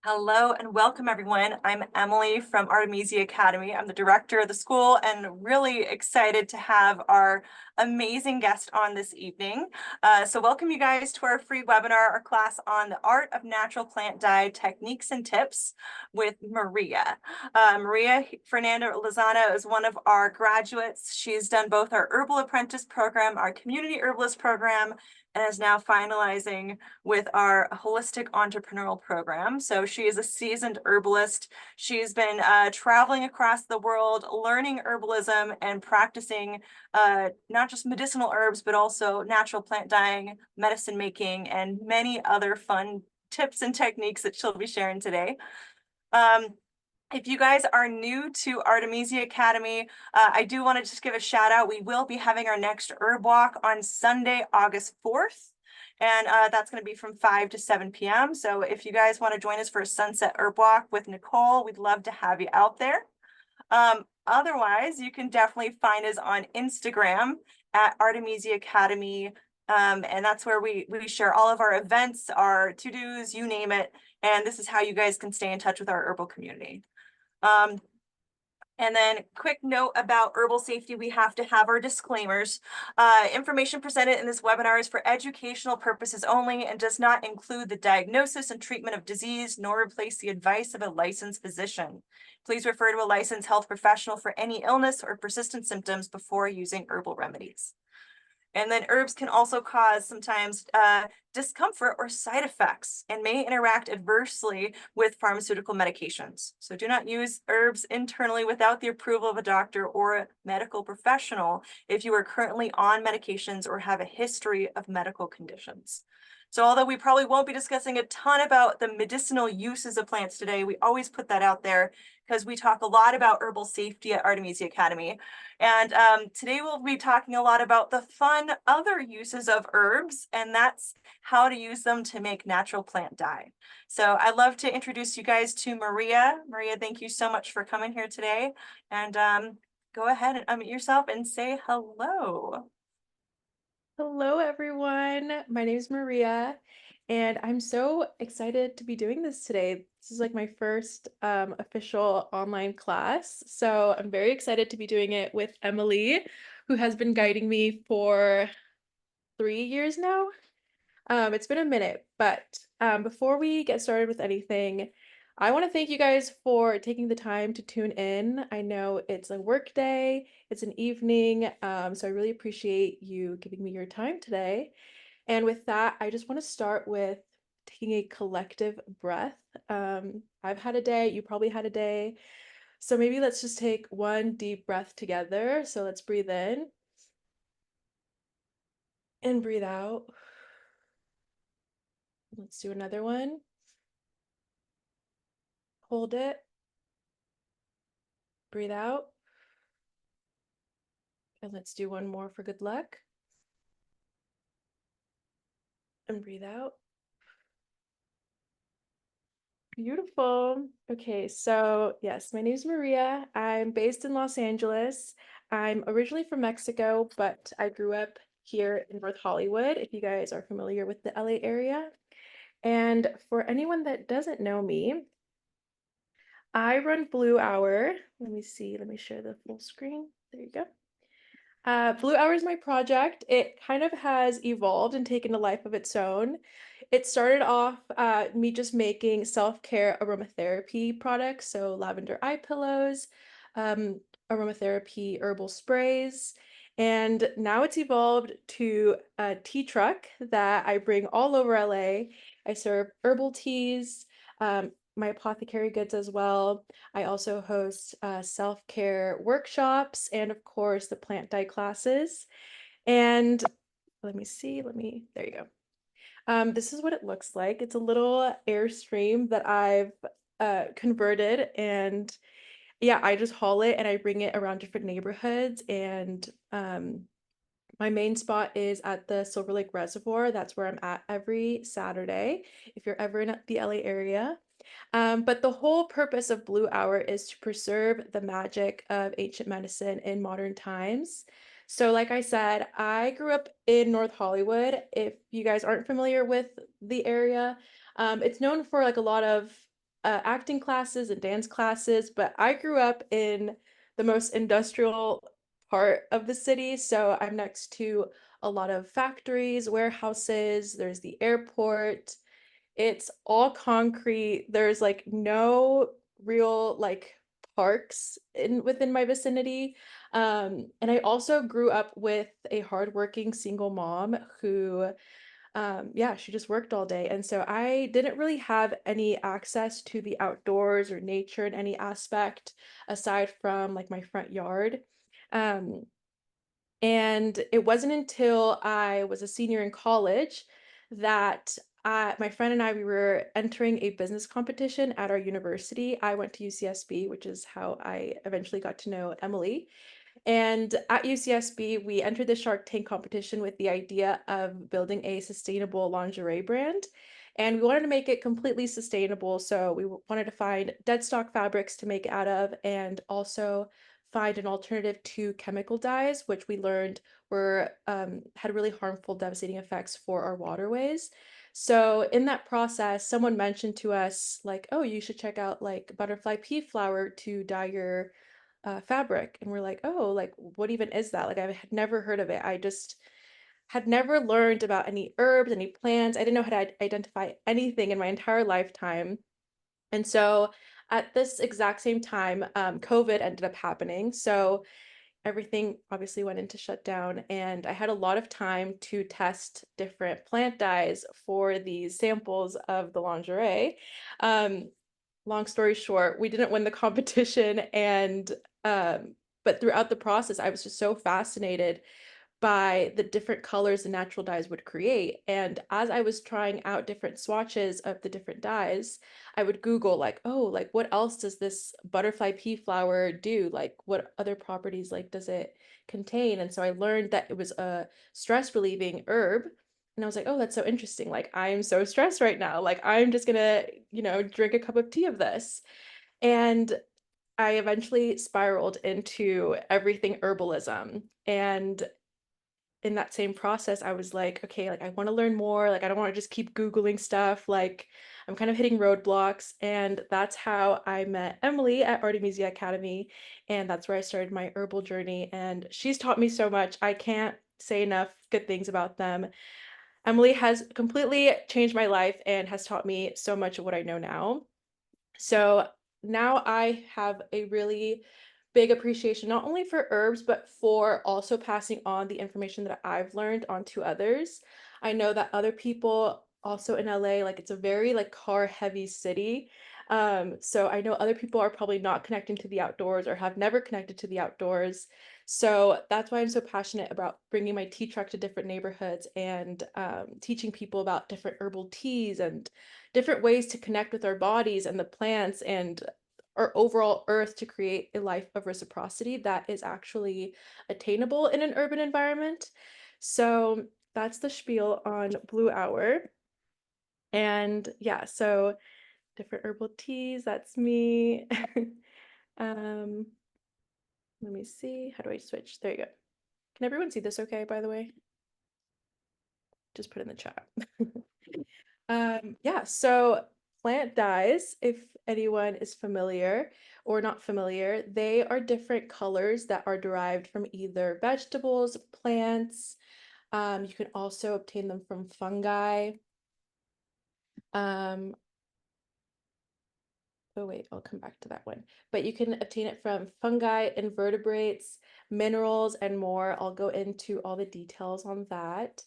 Hello and welcome, everyone. I'm Emily from Artemisia Academy. I'm the director of the school and really excited to have our amazing guest on this evening. So welcome you guys to our free webinar, our class on the art of natural plant dye techniques and tips with Maria. Maria Fernanda Lozano is one of our graduates. She's done both our herbal apprentice program, our community herbalist program, and is now finalizing with our holistic entrepreneurial program. So she is a seasoned herbalist. She's been traveling across the world, learning herbalism and practicing not just medicinal herbs, but also natural plant dyeing, medicine making, and many other fun tips and techniques that she'll be sharing today. If you guys are new to Artemisia Academy, I do want to just give a shout out. We will be having our next herb walk on Sunday, August 4th. And that's going to be from 5 to 7 p.m. So if you guys want to join us for a sunset herb walk with Nicole, we'd love to have you out there. Otherwise, you can definitely find us on Instagram at Artemisia Academy. And that's where we share all of our events, our to-dos, you name it. And this is how you guys can stay in touch with our herbal community. And then quick note about herbal safety, we have to have our disclaimers. Information presented in this webinar is for educational purposes only and does not include the diagnosis and treatment of disease, nor replace the advice of a licensed physician. Please refer to a licensed health professional for any illness or persistent symptoms before using herbal remedies. And then herbs can also cause sometimes discomfort or side effects and may interact adversely with pharmaceutical medications. So do not use herbs internally without the approval of a doctor or a medical professional if you are currently on medications or have a history of medical conditions. So although we probably won't be discussing a ton about the medicinal uses of plants today, we always put that out there because we talk a lot about herbal safety at Artemisia Academy. And today we'll be talking a lot about the fun other uses of herbs, and that's how to use them to make natural plant dye. So I'd love to introduce you guys to Maria. Maria, thank you so much for coming here today. And go ahead and unmute yourself and say hello. Hello, everyone. My name is Maria, and I'm so excited to be doing this today. This is like my first official online class, so I'm very excited to be doing it with Emily, who has been guiding me for 3 years now. It's been a minute, but before we get started with anything, I want to thank you guys for taking the time to tune in. I know it's a work day, it's an evening, so I really appreciate you giving me your time today. And with that, I just want to start with taking a collective breath. I've had a day, you probably had a day. So maybe let's just take one deep breath together. So let's breathe in and breathe out. Let's do another one. Hold it. Breathe out. And let's do one more for good luck. And breathe out. Beautiful. Okay, so yes, my name is Maria. I'm based in Los Angeles. I'm originally from Mexico, but I grew up here in North Hollywood, if you guys are familiar with the LA area. And for anyone that doesn't know me, I run Blue Hour. Let me see, let me share the full screen. There you go. Blue Hour is my project. It kind of has evolved and taken a life of its own. It started off me just making self-care aromatherapy products, so lavender eye pillows, um, aromatherapy herbal sprays, and now it's evolved to a tea truck that I bring all over LA. I serve herbal teas, my apothecary goods as well. I also host self-care workshops and, of course, the plant dye classes. And let me see, there you go. This is what it looks like. It's a little Airstream that I've converted, and yeah, I just haul it and I bring it around different neighborhoods. And my main spot is at the Silver Lake Reservoir. That's where I'm at every Saturday, if you're ever in the LA area. But the whole purpose of Blue Hour is to preserve the magic of ancient medicine in modern times. So, like I said, I grew up in North Hollywood. If you guys aren't familiar with the area, it's known for like a lot of acting classes and dance classes, but I grew up in the most industrial part of the city. So I'm next to a lot of factories, warehouses, there's the airport. It's all concrete. There's like no real like parks in within my vicinity. And I also grew up with a hardworking single mom who yeah, she just worked all day. And so I didn't really have any access to the outdoors or nature in any aspect aside from like my front yard. Um, and it wasn't until I was a senior in college that my friend and I, we were entering a business competition at our university. I went to UCSB, which is how I eventually got to know Emily. And at UCSB, we entered the Shark Tank competition with the idea of building a sustainable lingerie brand. And we wanted to make it completely sustainable. So we wanted to find dead stock fabrics to make it out of and also find an alternative to chemical dyes, which we learned were had really harmful, devastating effects for our waterways. So in that process, someone mentioned to us like, oh, you should check out like butterfly pea flower to dye your fabric. And we're like, oh, like what even is that? Like I had never heard of it. I just had never learned about any herbs, any plants. I didn't know how to identify anything in my entire lifetime. And so at this exact same time, COVID ended up happening. So everything obviously went into shutdown, and I had a lot of time to test different plant dyes for these samples of the lingerie. Um, Long story short, we didn't win the competition, and but throughout the process, I was just so fascinated by the different colors the natural dyes would create. And as I was trying out different swatches of the different dyes, I would Google like, oh, like what else does this butterfly pea flower do? Like what other properties like does it contain? And so I learned that it was a stress relieving herb. And I was like, oh, that's so interesting. Like I'm so stressed right now. Like I'm just gonna, drink a cup of tea of this. And I eventually spiraled into everything herbalism. And in that same process, I was like, okay, like I want to learn more. Like I don't want to just keep Googling stuff. Like I'm kind of hitting roadblocks. And that's how I met Emily at Artemisia Academy. And that's where I started my herbal journey. And she's taught me so much. I can't say enough good things about them. Emily has completely changed my life and has taught me so much of what I know now. So now I have a really big appreciation, not only for herbs, but for also passing on the information that I've learned onto others. I know that other people also in LA, like it's a very like car heavy city. So I know other people are probably not connecting to the outdoors or have never connected to the outdoors. So that's why I'm so passionate about bringing my tea truck to different neighborhoods and teaching people about different herbal teas and different ways to connect with our bodies and the plants and our overall earth to create a life of reciprocity that is actually attainable in an urban environment. So that's the spiel on Blue Hour. And yeah, so different herbal teas, that's me. um, Let me see. How do I switch? There you go. Can everyone see this okay, by the way? Just put in the chat. Yeah, so plant dyes, if anyone is familiar or not familiar, they are different colors that are derived from either vegetables, plants. You can also obtain them from fungi. Um, Oh wait, I'll come back to that one. But you can obtain it from fungi, invertebrates, minerals, and more. I'll go into all the details on that.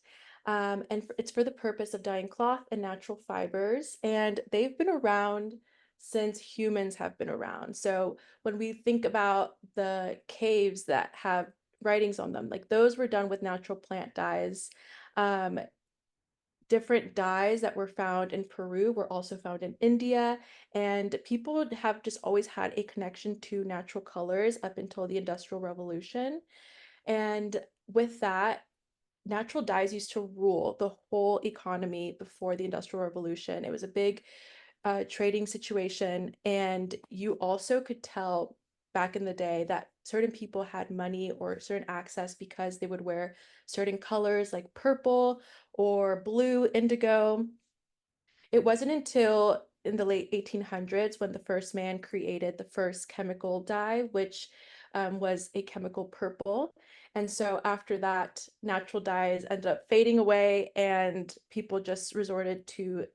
It's for the purpose of dyeing cloth and natural fibers, and they've been around since humans have been around. So when we think about the caves that have writings on them, like those were done with natural plant dyes. Um, Different dyes that were found in Peru were also found in India, and people have just always had a connection to natural colors up until the Industrial Revolution. And with that, natural dyes used to rule the whole economy before the Industrial Revolution. It was a big trading situation, and you also could tell back in the day that certain people had money or certain access because they would wear certain colors like purple or blue, indigo. It wasn't until in the late 1800s when the first man created the first chemical dye, which was a chemical purple. And so after that, natural dyes ended up fading away, and people just resorted to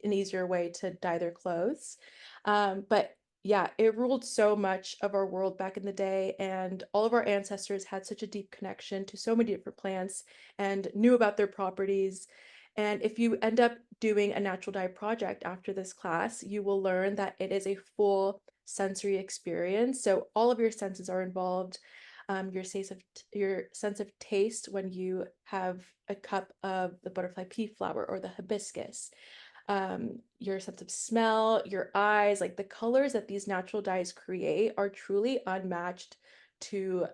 an easier way to dye their clothes. But yeah, it ruled so much of our world back in the day, and all of our ancestors had such a deep connection to so many different plants and knew about their properties. And if you end up doing a natural dye project after this class, you will learn that it is a full sensory experience. So all of your senses are involved. Your sense of taste when you have a cup of the butterfly pea flower or the hibiscus, your sense of smell, your eyes, like the colors that these natural dyes create are truly unmatched to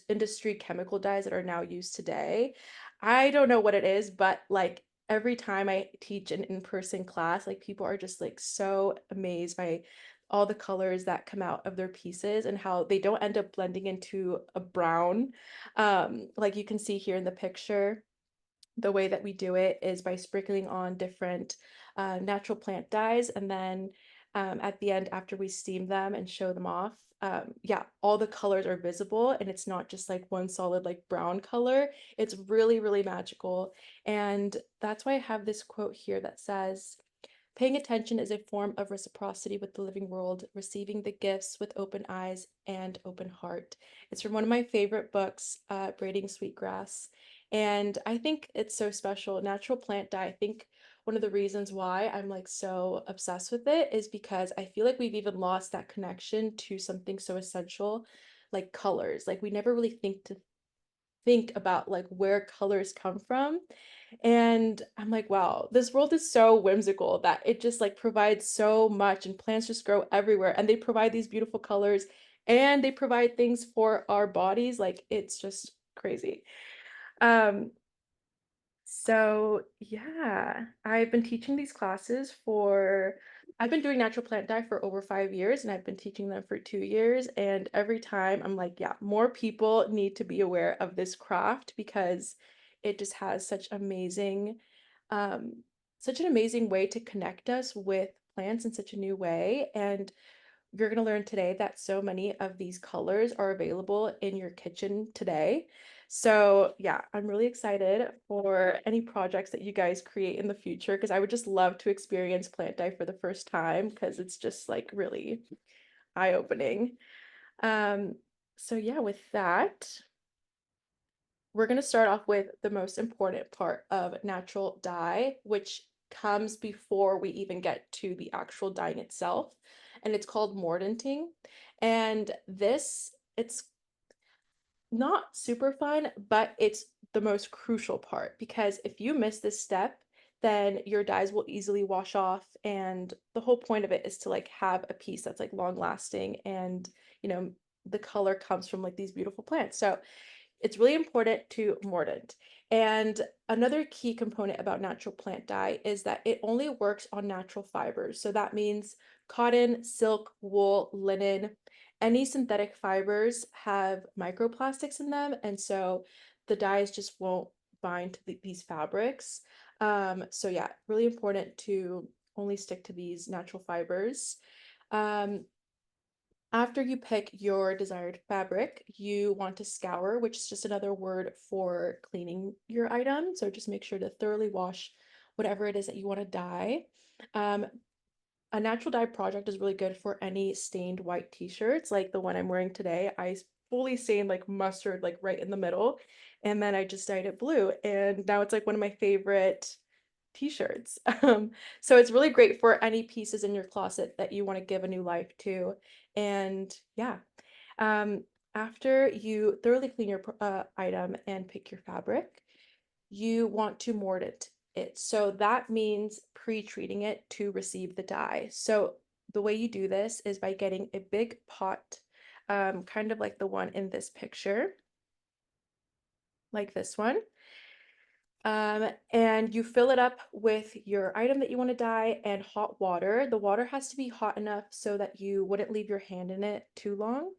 industry chemical dyes that are now used today. I don't know what it is, but like every time I teach an in-person class, like people are just like so amazed by all the colors that come out of their pieces and how they don't end up blending into a brown. Like you can see here in the picture, the way that we do it is by sprinkling on different natural plant dyes, and then at the end, after we steam them and show them off, yeah, all the colors are visible, and it's not just like one solid like brown color. It's really, really magical. And that's why I have this quote here that says, "Paying attention is a form of reciprocity with the living world, receiving the gifts with open eyes and open heart." It's from one of my favorite books, Braiding Sweetgrass. And I think it's so special. Natural plant dye, I think one of the reasons why I'm like so obsessed with it is because I feel like we've even lost that connection to something so essential like colors. Like we never really think about like where colors come from. And I'm like, wow, this world is so whimsical that it just like provides so much, and plants just grow everywhere, and they provide these beautiful colors, and they provide things for our bodies. Like it's just crazy. Um, so yeah, I've been teaching these classes for, I've been doing natural plant dye for over 5 years, and I've been teaching them for 2 years. And every time I'm like, yeah, more people need to be aware of this craft because it just has um, such an amazing way to connect us with plants in such a new way. And you're going to learn today that so many of these colors are available in your kitchen today. So, yeah, I'm really excited for any projects that you guys create in the future because I would just love to experience plant dye for the first time because it's just like really eye-opening. Um, so yeah, with that, we're going to start off with the most important part of natural dye, which comes before we even get to the actual dyeing itself, and it's called mordanting. And this, it's not super fun, but it's the most crucial part because if you miss this step, then your dyes will easily wash off. And the whole point of it is to like have a piece that's like long lasting, and you know, the color comes from like these beautiful plants. So it's really important to mordant. And another key component about natural plant dye is that it only works on natural fibers. So that means cotton, silk, wool, linen. Any synthetic fibers have microplastics in them, and so the dyes just won't bind to these fabrics. So yeah, really important to only stick to these natural fibers. Um, After you pick your desired fabric, you want to scour, which is just another word for cleaning your item. So just make sure to thoroughly wash whatever it is that you want to dye. Um, a natural dye project is really good for any stained white t-shirts, like the one I'm wearing today. I fully stained like mustard, like right in the middle, and then I just dyed it blue. And now it's like one of my favorite t-shirts. So it's really great for any pieces in your closet that you want to give a new life to. And yeah, um, after you thoroughly clean your item and pick your fabric, you want to mordant it. So that means pre-treating it to receive the dye. So the way you do this is by getting a big pot, kind of like the one in this picture, like this one. And you fill it up with your item that you want to dye and hot water. The water has to be hot enough so that you wouldn't leave your hand in it too long.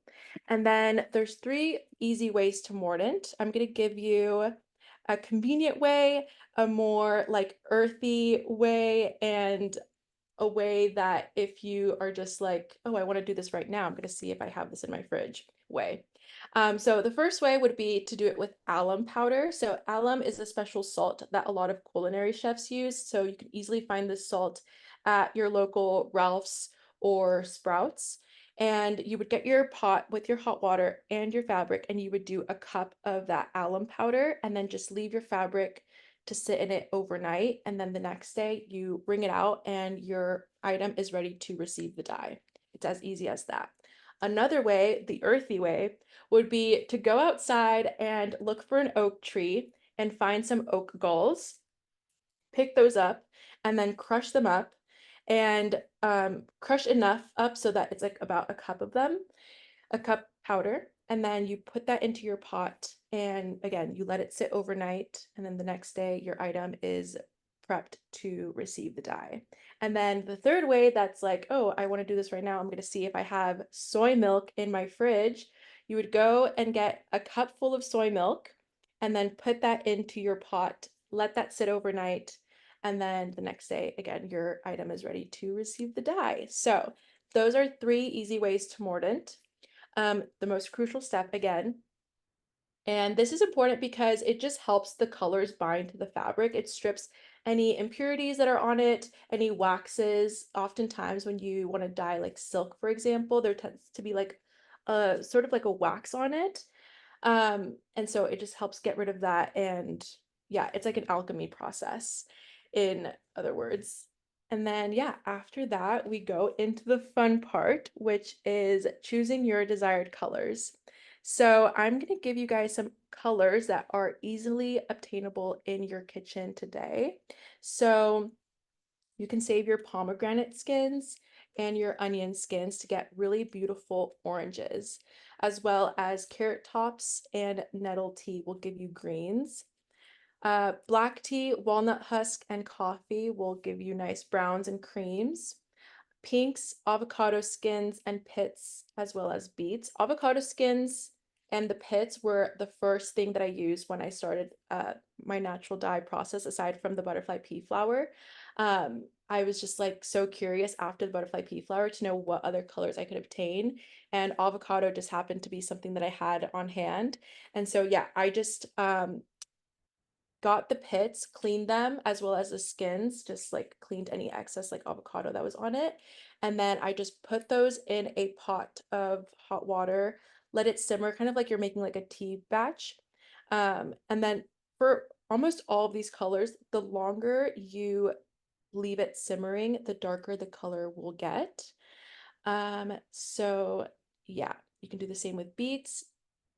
And then there's 3 easy ways to mordant. I'm going to give you a convenient way, a more like earthy way, and a way that if you are just like, oh, I want to do this right now, I'm going to see if I have this in my fridge way. So the first way would be to do it with alum powder. So alum is a special salt that a lot of culinary chefs use. So you can easily find this salt at your local Ralph's or Sprouts. And you would get your pot with your hot water and your fabric, and you would do a cup of that alum powder, and then just leave your fabric to sit in it overnight. And then the next day you wring it out and your item is ready to receive the dye. It's as easy as that. Another way, the earthy way, would be to go outside and look for an oak tree and find some oak galls, pick those up, and then crush them up and crush enough up so that it's like about a cup of them, a cup powder, and then you put that into your pot. And again, you let it sit overnight, and then the next day your item is prepped to receive the dye. And then the third way that's like, oh, I want to do this right now. I'm going to see if I have soy milk in my fridge. You would go and get a cup full of soy milk and then put that into your pot, let that sit overnight. And then the next day, again, your item is ready to receive the dye. So those are 3 easy ways to mordant. The most crucial step again. And this is important because it just helps the colors bind to the fabric. It strips any impurities that are on it, any waxes. Oftentimes when you want to dye like silk, for example, there tends to be like a sort of like a wax on it. And so it just helps get rid of that. And yeah, it's like an alchemy process, in other words. And then, yeah, after that, we go into the fun part, which is choosing your desired colors. So I'm going to give you guys some colors that are easily obtainable in your kitchen today. So you can save your pomegranate skins and your onion skins to get really beautiful oranges, as well as carrot tops and nettle tea will give you greens. Black tea, walnut husk, and coffee will give you nice browns and creams. Pinks, avocado skins, and pits, as well as beets. Avocado skins and the pits were the first thing that I used when I started my natural dye process, aside from the butterfly pea flower. I was just like so curious after the butterfly pea flower to know what other colors I could obtain. And avocado just happened to be something that I had on hand. And so, yeah, I just got the pits, cleaned them as well as the skins, just like cleaned any excess like avocado that was on it. And then I just put those in a pot of hot water, let it simmer, kind of like you're making like a tea batch. And then for almost all of these colors, the longer you leave it simmering, the darker the color will get. So yeah, you can do the same with beets.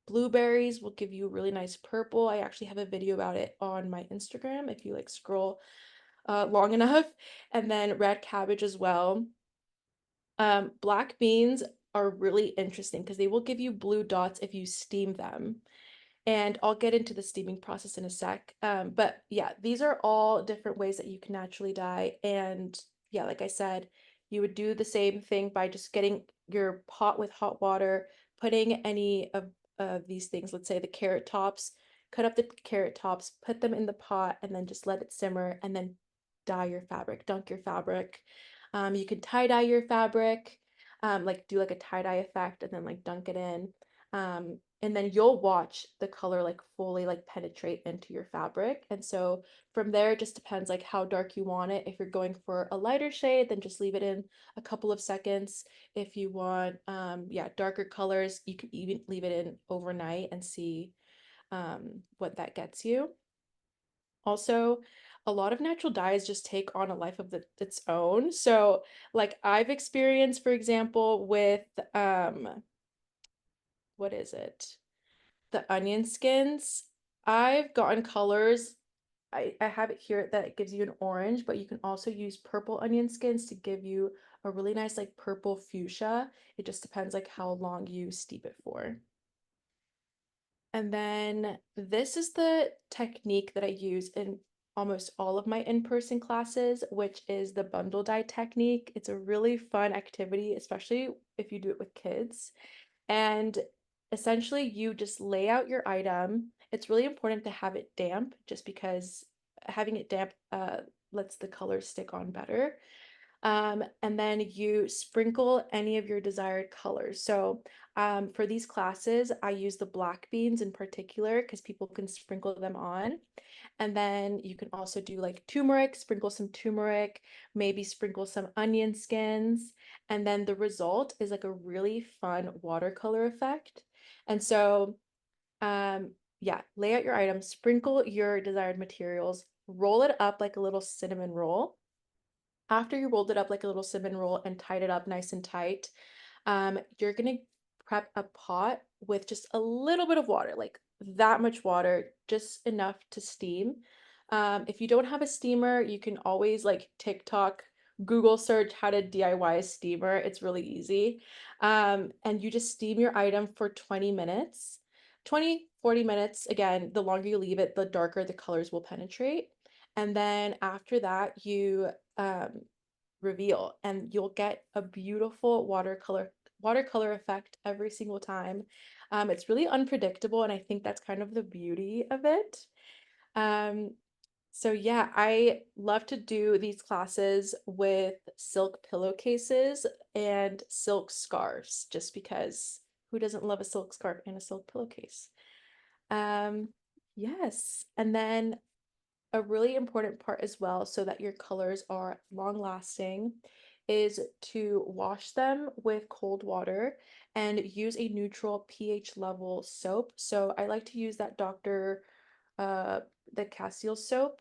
Blueberries will give you a really nice purple. I actually have a video about it on my Instagram if you like scroll long enough. And then red cabbage as well. Black beans are really interesting because they will give you blue dots if you steam them. And I'll get into the steaming process in a sec. But yeah, these are all different ways that you can naturally dye. And yeah, like I said, you would do the same thing by just getting your pot with hot water, putting any of these things, let's say the carrot tops, cut up the carrot tops, put them in the pot, and then just let it simmer, and then dye your fabric, dunk your fabric. You can tie dye your fabric, like do like a tie dye effect, and then like dunk it in. And then you'll watch the color like fully like penetrate into your fabric. And so from there, it just depends like how dark you want it. If you're going for a lighter shade, then just leave it in a couple of seconds. If you want, yeah, darker colors, you can even leave it in overnight and see what that gets you. Also, a lot of natural dyes just take on a life of its own. So like I've experienced, for example, with what is it? The onion skins. I've gotten colors. I have it here that it gives you an orange, but you can also use purple onion skins to give you a really nice like purple fuchsia. It just depends like how long you steep it for. And then this is the technique that I use in almost all of my in-person classes, which is the bundle dye technique. It's a really fun activity, especially if you do it with kids. And essentially, you just lay out your item. It's really important to have it damp just because having it damp lets the color stick on better. And then you sprinkle any of your desired colors. So for these classes, I use the black beans in particular because people can sprinkle them on. And then you can also do like turmeric, sprinkle some turmeric, maybe sprinkle some onion skins. And then the result is like a really fun watercolor effect. And so, um, yeah, lay out your items, sprinkle your desired materials, roll it up like a little cinnamon roll. After you rolled it up like a little cinnamon roll and tied it up nice and tight, you're gonna prep a pot with just a little bit of water, like that much water, just enough to steam. If you don't have a steamer, you can always like TikTok, Google search how to DIY a steamer. It's really easy. And you just steam your item for 20 minutes. 40 minutes. Again, the longer you leave it, the darker the colors will penetrate. And then after that, you reveal and you'll get a beautiful watercolor effect every single time. It's really unpredictable, and I think that's kind of the beauty of it. Um, so yeah, I love to do these classes with silk pillowcases and silk scarves, just because who doesn't love a silk scarf and a silk pillowcase? Um, yes, and then a really important part as well, so that your colors are long lasting, is to wash them with cold water and use a neutral pH level soap. So I like to use that Dr. Uh, the Castile soap.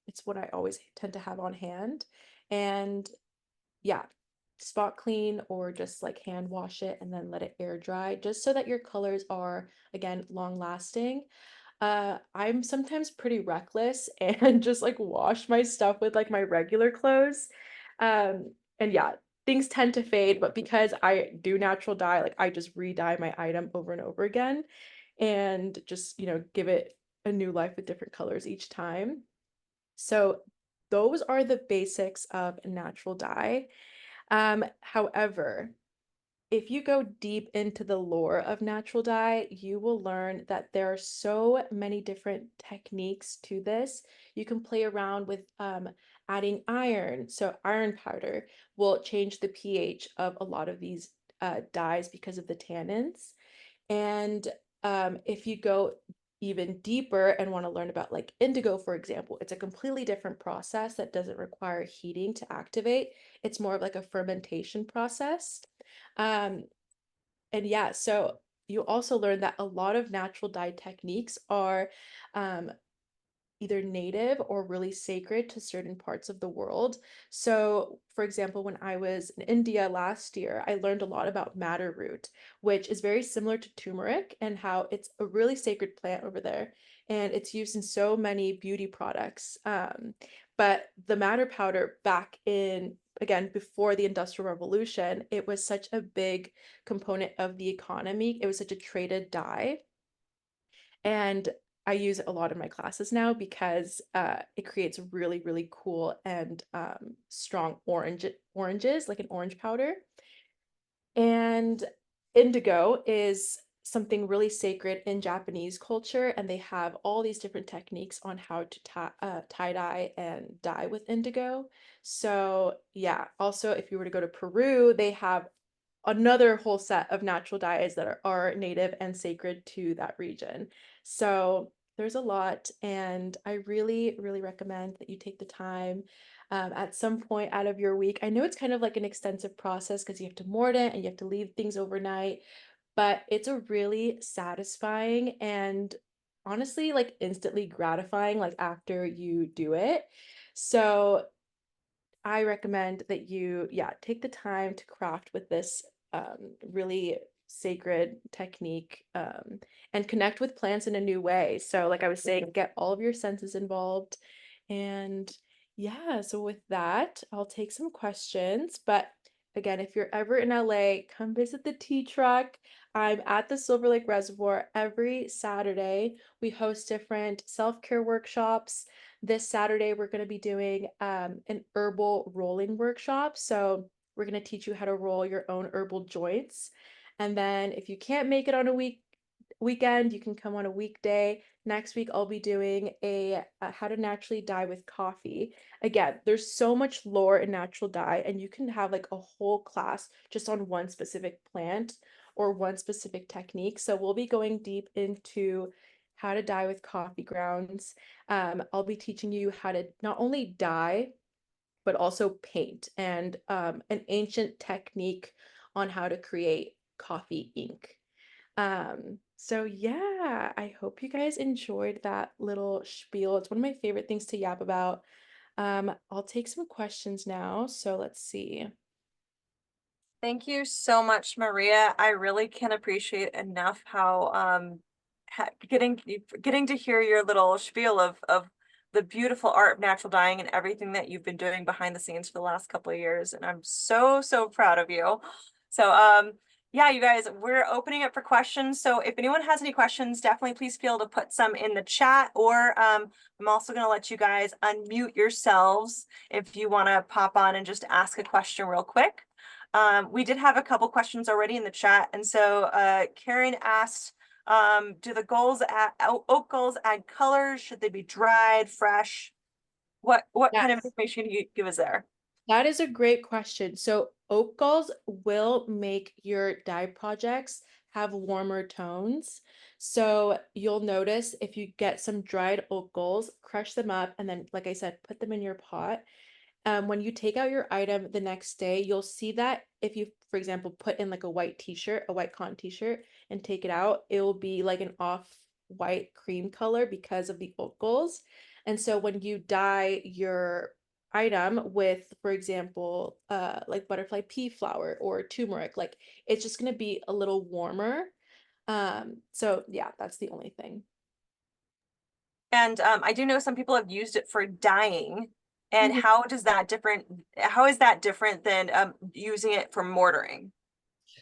It's what I always tend to have on hand. And yeah, spot clean or just like hand wash it and then let it air dry, just so that your colors are, again, long lasting. I'm sometimes pretty reckless and just like wash my stuff with like my regular clothes. And yeah, things tend to fade, but because I do natural dye, like I just re-dye my item over and over again and just, give it a new life with different colors each time. So those are the basics of natural dye. However, if you go deep into the lore of natural dye, you will learn that there are so many different techniques to this. You can play around with adding iron. So iron powder will change the pH of a lot of these dyes because of the tannins. And if you go even deeper and want to learn about like indigo, for example, it's a completely different process that doesn't require heating to activate. It's more of like a fermentation process. Um, and yeah, so you also learn that a lot of natural dye techniques are um, either native or really sacred to certain parts of the world. So, for example, when I was in India last year, I learned a lot about madder root, which is very similar to turmeric and how it's a really sacred plant over there. And it's used in so many beauty products. But the madder powder back in, again, before the Industrial Revolution, it was such a big component of the economy. It was such a traded dye. And I use it a lot in my classes now because it creates really, really cool and strong oranges, like an orange powder. And indigo is something really sacred in Japanese culture, and they have all these different techniques on how to tie dye and dye with indigo. So yeah, also if you were to go to Peru, they have another whole set of natural dyes that are native and sacred to that region. So there's a lot, and I really, really recommend that you take the time at some point out of your week. I know it's kind of like an extensive process because you have to mort it and you have to leave things overnight, but it's a really satisfying and honestly like instantly gratifying like after you do it. So I recommend that you, yeah, take the time to craft with this really sacred technique and connect with plants in a new way. So, like I was saying, get all of your senses involved. And yeah, so with that, I'll take some questions. But again, if you're ever in LA, come visit the tea truck. I'm at the Silver Lake Reservoir every Saturday. We host different self-care workshops. This Saturday, we're going to be doing an herbal rolling workshop. So we're going to teach you how to roll your own herbal joints. And then if you can't make it on a weekend, you can come on a weekday. Next week, I'll be doing a how to naturally dye with coffee. Again, there's so much lore in natural dye, and you can have like a whole class just on one specific plant or one specific technique. So we'll be going deep into how to dye with coffee grounds. I'll be teaching you how to not only dye, but also paint and an ancient technique on how to create coffee ink. So yeah, I hope you guys enjoyed that little spiel. It's one of my favorite things to yap about. I'll take some questions now. So let's see. Thank you so much, Maria. I really can't appreciate enough how getting to hear your little spiel of the beautiful art of natural dyeing and everything that you've been doing behind the scenes for the last couple of years. And I'm so proud of you. So yeah, you guys, we're opening up for questions. So if anyone has any questions, definitely please feel to put some in the chat, or I'm also going to let you guys unmute yourselves if you want to pop on and just ask a question real quick. We did have a couple questions already in the chat. And so Karen asked, do the oak gulls add colors? Should they be dried, fresh? What kind of Yes. information can you give us there? That is a great question. So oak galls will make your dye projects have warmer tones. So you'll notice if you get some dried oak galls, crush them up, and then, like I said, put them in your pot. When you take out your item the next day, you'll see that if you, for example, put in like a white t-shirt, a white cotton t-shirt, and take it out, it will be like an off-white cream color because of the oak galls. And so when you dye your item with, for example, like butterfly pea flower or turmeric, like it's just gonna be a little warmer. So yeah, that's the only thing. And I do know some people have used it for dyeing. And Mhm. how is that different than using it for mortaring?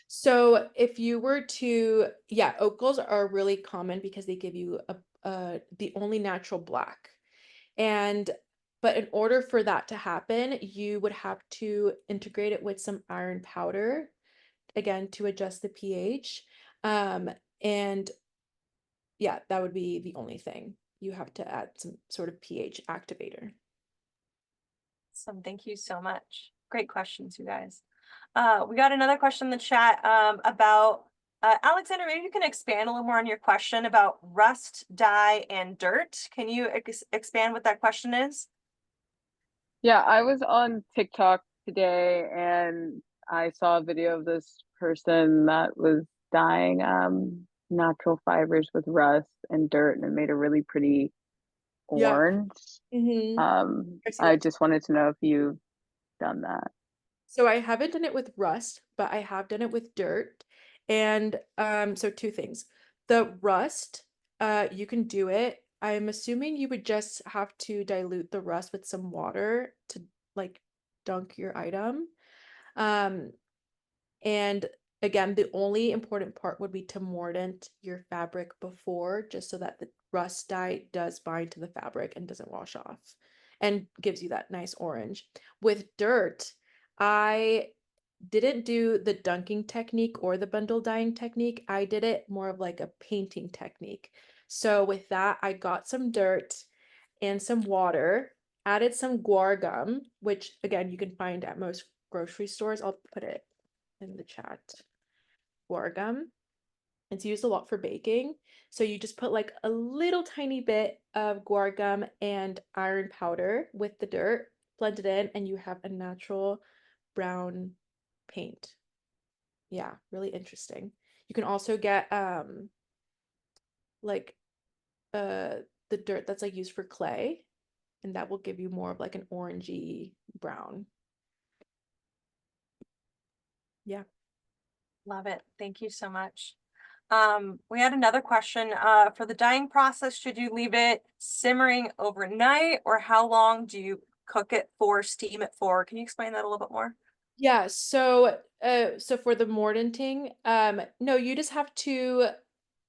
So if you were to, yeah, oak galls are really common because they give you the only natural black. And but in order for that to happen, you would have to integrate it with some iron powder, again, to adjust the pH. And yeah, that would be the only thing. You have to add some sort of pH activator. Thank you so much. Great questions, you guys. We got another question in the chat about Alexander, maybe you can expand a little more on your question about rust, dye, and dirt. Can you expand what that question is? Yeah, I was on TikTok today and I saw a video of this person that was dyeing natural fibers with rust and dirt, and it made a really pretty Yeah. orange. Mm-hmm. I've seen I that. just wanted to know if you've done that. So I haven't done it with rust, but I have done it with dirt. And so two things. The rust, you can do it. I'm assuming you would just have to dilute the rust with some water to like dunk your item. Um, and again, the only important part would be to mordant your fabric before, just so that the rust dye does bind to the fabric and doesn't wash off and gives you that nice orange. With dirt, I didn't do the dunking technique or the bundle dyeing technique. I did it more of like a painting technique. So with that, I got some dirt and some water, added some guar gum, which again, you can find at most grocery stores. I'll put it in the chat. Guar gum. It's used a lot for baking. So you just put like a little tiny bit of guar gum and iron powder with the dirt, blend it in, and you have a natural brown paint. Yeah, really interesting. You can also get like uh the dirt that's like used for clay, and that will give you more of like an orangey brown. Yeah. Love it. Thank you so much. We had another question. For the dyeing process, should you leave it simmering overnight, or how long do you cook it for, steam it for? Can you explain that a little bit more? Yeah, so for the mordanting, no, you just have to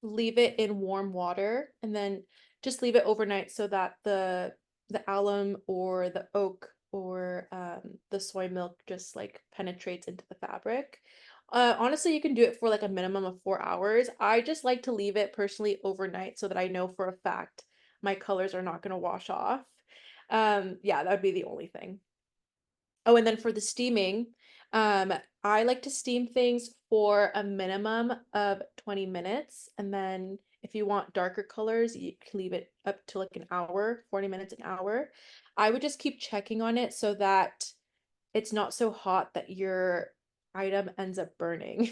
leave it in warm water and then just leave it overnight so that the alum or the oak or the soy milk just like penetrates into the fabric. Honestly, you can do it for like a minimum of 4 hours. I just like to leave it personally overnight so that I know for a fact my colors are not going to wash off. Yeah, that would be the only thing. Oh, and then for the steaming, um, I like to steam things for a minimum of 20 minutes. And then if you want darker colors, you can leave it up to like an hour, 40 minutes, an hour. I would just keep checking on it so that it's not so hot that your item ends up burning.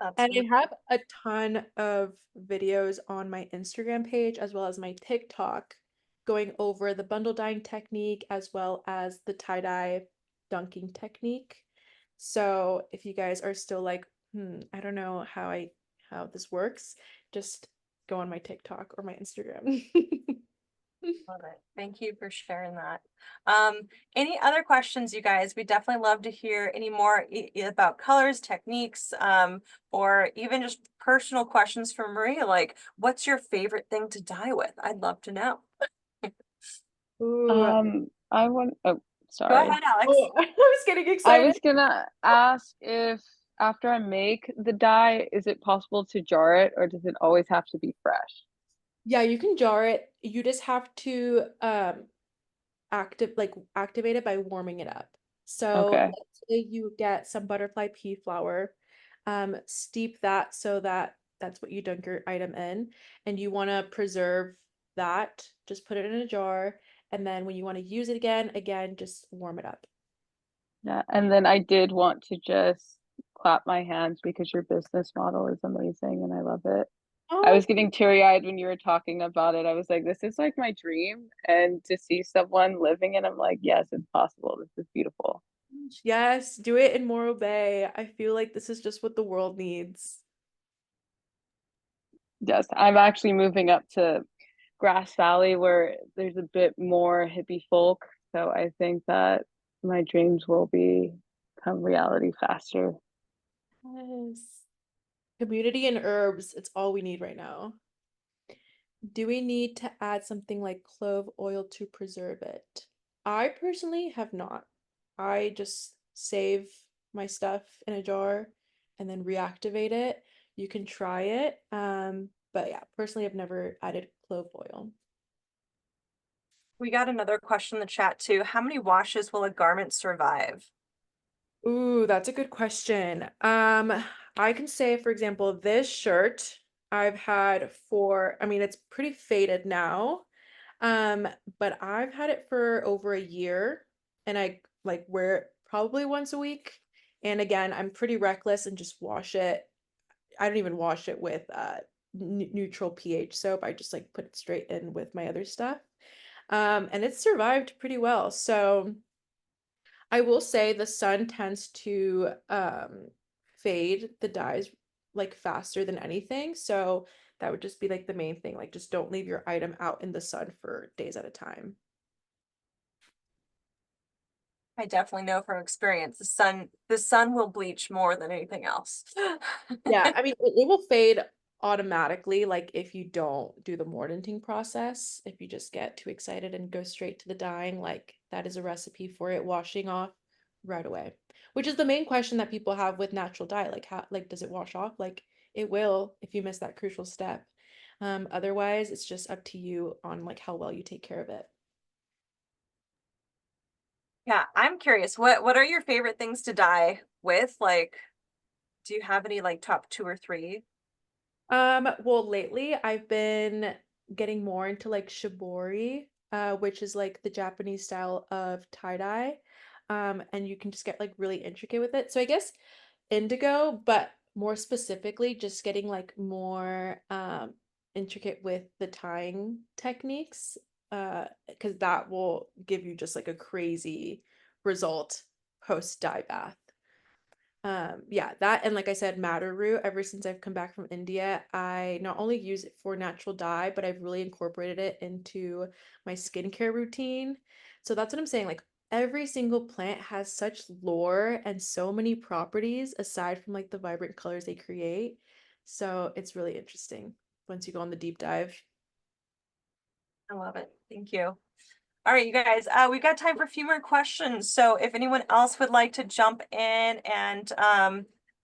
That's And I have a ton of videos on my Instagram page as well as my TikTok going over the bundle dyeing technique as well as the tie-dye dunking technique. So if you guys are still like, I don't know how this works, just go on my TikTok or my Instagram. Love it. Thank you for sharing that. Um, any other questions, you guys? We definitely love to hear any more about colors, techniques, or even just personal questions from Maria, like what's your favorite thing to dye with? I'd love to know. Ooh. I want, oh, Go sorry. ahead, Alex. Oh, I was getting I excited. was gonna ask if after I make the dye, is it possible to jar it or does it always have to be fresh? Yeah, you can jar it. You just have to activate it by warming it up. So Okay. let's say you get some butterfly pea flower, steep that so that that's what you dunk your item in, and you want to preserve that. Just put it in a jar, and then when you want to use it again, just warm it up. Yeah. And then I did want to just clap my hands because your business model is amazing and I love it. I Oh, was getting teary-eyed when you were talking about it. I was like, this is like my dream. And to see someone living it, I'm like, yes, it's possible. This is beautiful. yes, do it in Morro Bay. I feel like this is just what the world needs. Yes, I'm actually moving up to Grass Valley where there's a bit more hippie folk. So I think that my dreams will become reality faster. Yes. Community and herbs, it's all we need right now. Do we need to add something like clove oil to preserve it? I personally have not. I just save my stuff in a jar and then reactivate it. You can try it. But yeah, personally, I've never added clove oil. We got another question in the chat too. How many washes will a garment survive? Ooh, that's a good question. I can say, for example, this shirt I've had for, I mean, it's pretty faded now. Um, but I've had it for over a year and I like wear it probably once a week. And again, I'm pretty reckless and just wash it. I don't even wash it with neutral pH soap. I just like put it straight in with my other stuff. And it's survived pretty well. So I will say the sun tends to fade the dyes like faster than anything. So that would just be like the main thing. Like just don't leave your item out in the sun for days at a time. I definitely know from experience the sun will bleach more than anything else. Yeah, I mean it will fade automatically like if you don't do the mordanting process. If you just get too excited and go straight to the dyeing, like that is a recipe for it washing off right away. Which is the main question that people have with natural dye. Like how like does it wash off? Like it will if you miss that crucial step. Otherwise it's just up to you on like how well you take care of it. Yeah, I'm curious. What are your favorite things to dye with? Like, do you have any like top two or three? Well, lately I've been getting more into like shibori, which is like the Japanese style of tie-dye. And you can just get like really intricate with it. So I guess indigo, but more specifically, just getting like more intricate with the tying techniques, because that will give you just like a crazy result post dye bath. Yeah, that and like I said, madder root, ever since I've come back from India, I not only use it for natural dye, but I've really incorporated it into my skincare routine. So that's what I'm saying. Like every single plant has such lore and so many properties aside from like the vibrant colors they create. So it's really interesting once you go on the deep dive. I love it. Thank you. All right, you guys, we've got time for a few more questions. So if anyone else would like to jump in and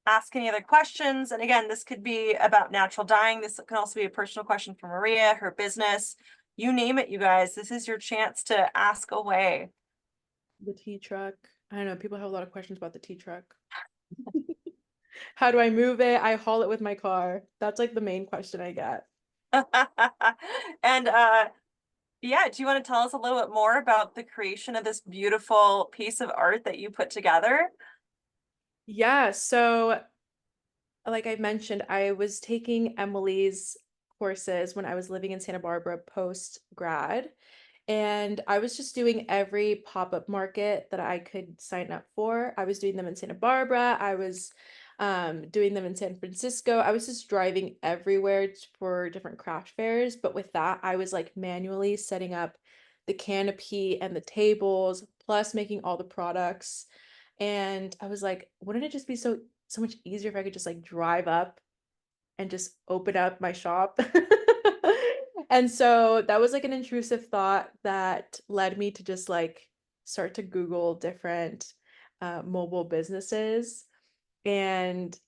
ask any other questions, and again, this could be about natural dyeing. This can also be a personal question for Maria, her business, you name it, you guys. This is your chance to ask away. The tea truck. I don't know. People have a lot of questions about the tea truck. How do I move it? I haul it with my car. That's like the main question I get. And yeah, do you want to tell us a little bit more about the creation of this beautiful piece of art that you put together? Yeah, so like I mentioned, I was taking Emily's courses when I was living in Santa Barbara post grad. And I was just doing every pop-up market that I could sign up for. I was doing them in Santa Barbara. I was doing them in San Francisco. I was just driving everywhere for different craft fairs. But with that, I was like manually setting up the canopy and the tables, plus making all the products. And I was like, wouldn't it just be so much easier if I could just like drive up and just open up my shop? And so that was like an intrusive thought that led me to just like start to Google different mobile businesses. And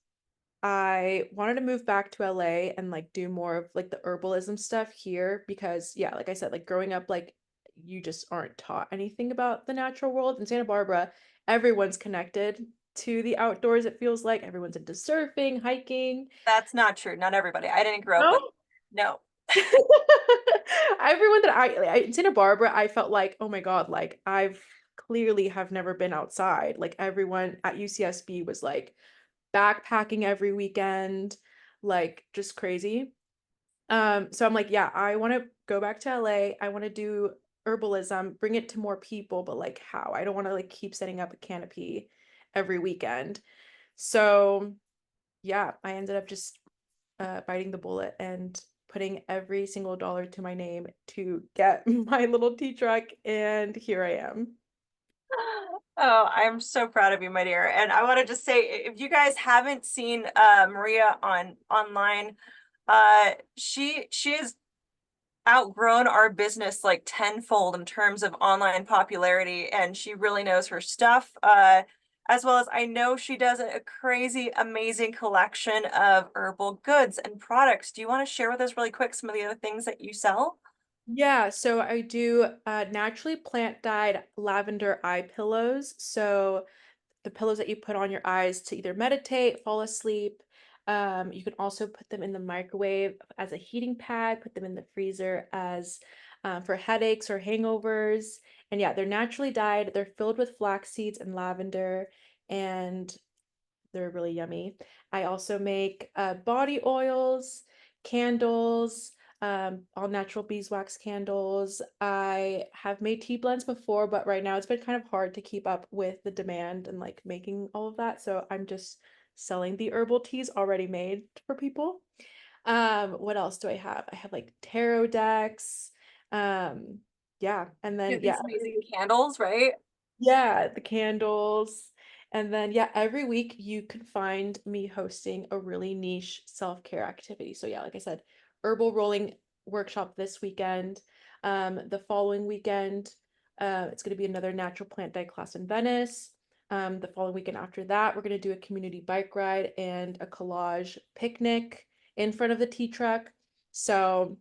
I wanted to move back to LA and like do more of like the herbalism stuff here because yeah, like I said, like growing up, like you just aren't taught anything about the natural world. In Santa Barbara, everyone's connected to the outdoors. It feels like everyone's into surfing, hiking. That's not true. Not everybody. I didn't grow up with, No? no. Everyone that in Santa Barbara, I felt like, oh my God, like I've clearly have never been outside. Like everyone at UCSB was like backpacking every weekend, like just crazy. So I'm like, yeah, I want to go back to LA. I want to do herbalism, bring it to more people, but like how? I don't want to like keep setting up a canopy every weekend. So yeah, I ended up just biting the bullet and putting every single dollar to my name to get my little tea truck, and here I am. Oh, I'm so proud of you, my dear. And I want to just say, if you guys haven't seen Maria online, she has outgrown our business like tenfold in terms of online popularity, and she really knows her stuff. As well as I know she does a crazy, amazing collection of herbal goods and products. Do you want to share with us really quick some of the other things that you sell? Yeah, so I do naturally plant dyed lavender eye pillows. So the pillows that you put on your eyes to either meditate, fall asleep. You can also put them in the microwave as a heating pad, put them in the freezer as for headaches or hangovers. And yeah, they're naturally dyed. They're filled with flax seeds and lavender, and they're really yummy. I also make body oils, candles, all natural beeswax candles. I have made tea blends before, but right now it's been kind of hard to keep up with the demand and like making all of that. So I'm just selling the herbal teas already made for people. What else do I have? I have like tarot decks. Um, yeah, and You then have yeah, these amazing candles, right? yeah, the candles. And then, yeah, every week you can find me hosting a really niche self-care activity. So, yeah, like I said, herbal rolling workshop this weekend. The following weekend, it's going to be another natural plant dye class in Venice. The following weekend after that, we're going to do a community bike ride and a collage picnic in front of the tea truck. So,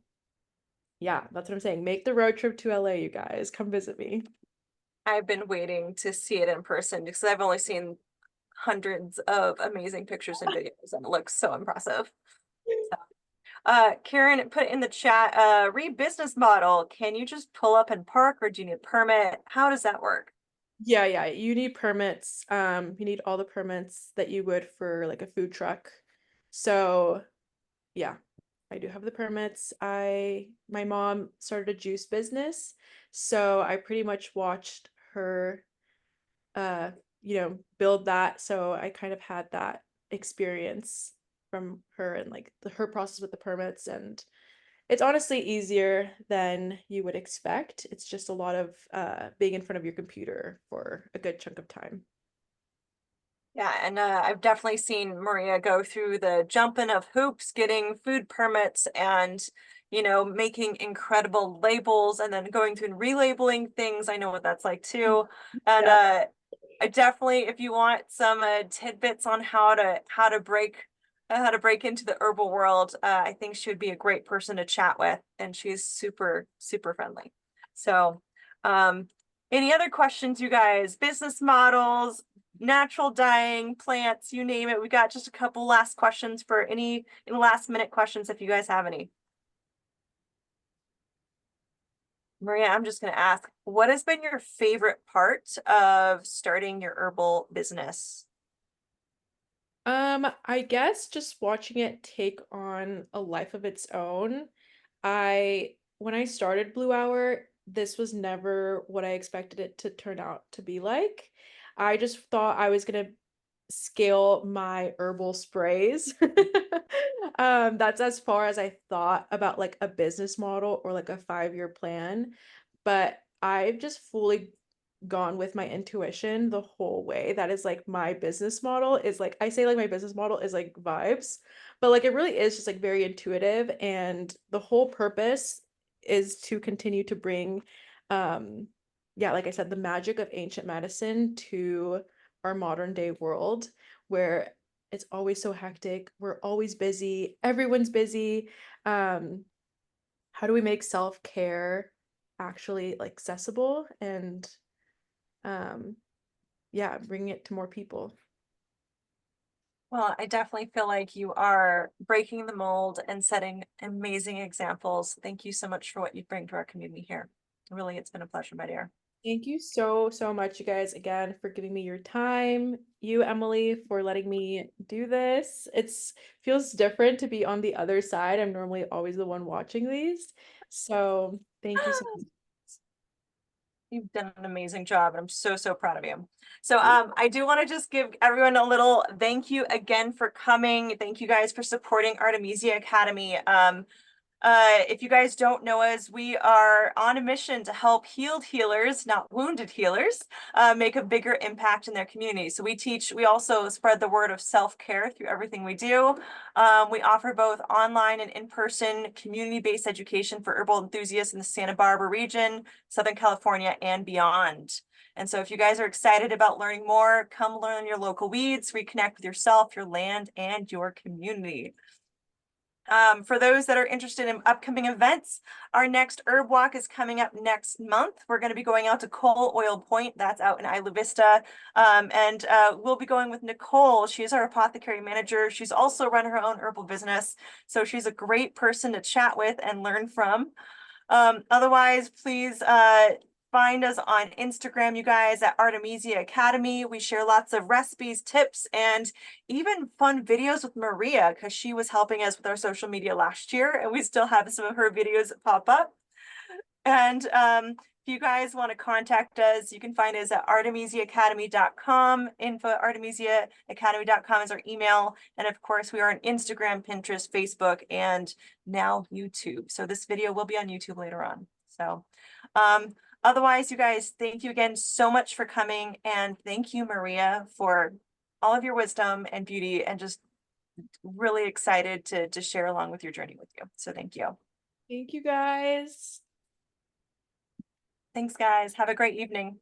yeah, that's what I'm saying. Make the road trip to LA, you guys. Come visit me. I've been waiting to see it in person because I've only seen hundreds of amazing pictures and videos, and it looks so impressive. Karen put in the chat, business model. Can you just pull up and park, or do you need a permit? How does that work? Yeah, you need permits. You need all the permits that you would for like a food truck. So, yeah, I do have the permits. My mom started a juice business, so I pretty much watched her uh, build that. So I kind of had that experience from her and like her process with the permits, and it's honestly easier than you would expect. It's just a lot of being in front of your computer for a good chunk of time. Yeah, and I've definitely seen Maria go through the jumping of hoops, getting food permits and, making incredible labels and then going through and relabeling things. I know what that's like too. And Yeah. I definitely, if you want some tidbits on how to break into the herbal world, I think she would be a great person to chat with, and she's super, super friendly. So, any other questions, you guys? Business models, natural dyeing, plants, you name it. We got just a couple last questions for any last minute questions if you guys have any. Maria, I'm just going to ask, what has been your favorite part of starting your herbal business? I guess just watching it take on a life of its own. When I started Blue Hour, this was never what I expected it to turn out to be like. I just thought I was gonna scale my herbal sprays. That's as far as I thought about like a business model or like a 5-year plan. But I've just fully gone with my intuition the whole way. That is like my business model is like I say like my business model is like vibes, but like it really is just like very intuitive, and the whole purpose is to continue to bring yeah, like I said, the magic of ancient medicine to our modern day world where it's always so hectic, we're always busy, everyone's busy. How do we make self-care actually like accessible and um yeah, bring it to more people. Well, I definitely feel like you are breaking the mold and setting amazing examples. Thank you so much for what you bring to our community here. Really, it's been a pleasure, my dear. Thank you so, so much, you guys, again, for giving me your time. You, Emily, for letting me do this. It's feels different to be on the other side. I'm normally always the one watching these. So thank you so much. You've done an amazing job, and I'm so, so proud of you. So I do want to just give everyone a little thank you again for coming. Thank you guys for supporting Artemisia Academy. If you guys don't know us, we are on a mission to help healed healers, not wounded healers, make a bigger impact in their community. So we also spread the word of self-care through everything we do. We offer both online and in-person community-based education for herbal enthusiasts in the Santa Barbara region, Southern California, and beyond. And so if you guys are excited about learning more, come learn your local weeds, reconnect with yourself, your land, and your community. For those that are interested in upcoming events, our next herb walk is coming up next month. We're going to be going out to Coal Oil Point. That's out in Isla Vista. And we'll be going with Nicole. She's our apothecary manager. She's also run her own herbal business. So she's a great person to chat with and learn from. Otherwise, please find us on Instagram, you guys, at Artemisia Academy. We share lots of recipes, tips, and even fun videos with Maria, because she was helping us with our social media last year, and we still have some of her videos pop up. And if you guys want to contact us, you can find us at artemisiaacademy.com. info@artemisiaacademy.com is our email. And of course, we are on Instagram, Pinterest, Facebook, and now YouTube. So this video will be on YouTube later on. So otherwise, you guys, thank you again so much for coming. And thank you, Maria, for all of your wisdom and beauty, and just really excited to share along with your journey with you. So thank you. Thank you, guys. Thanks, guys. Have a great evening.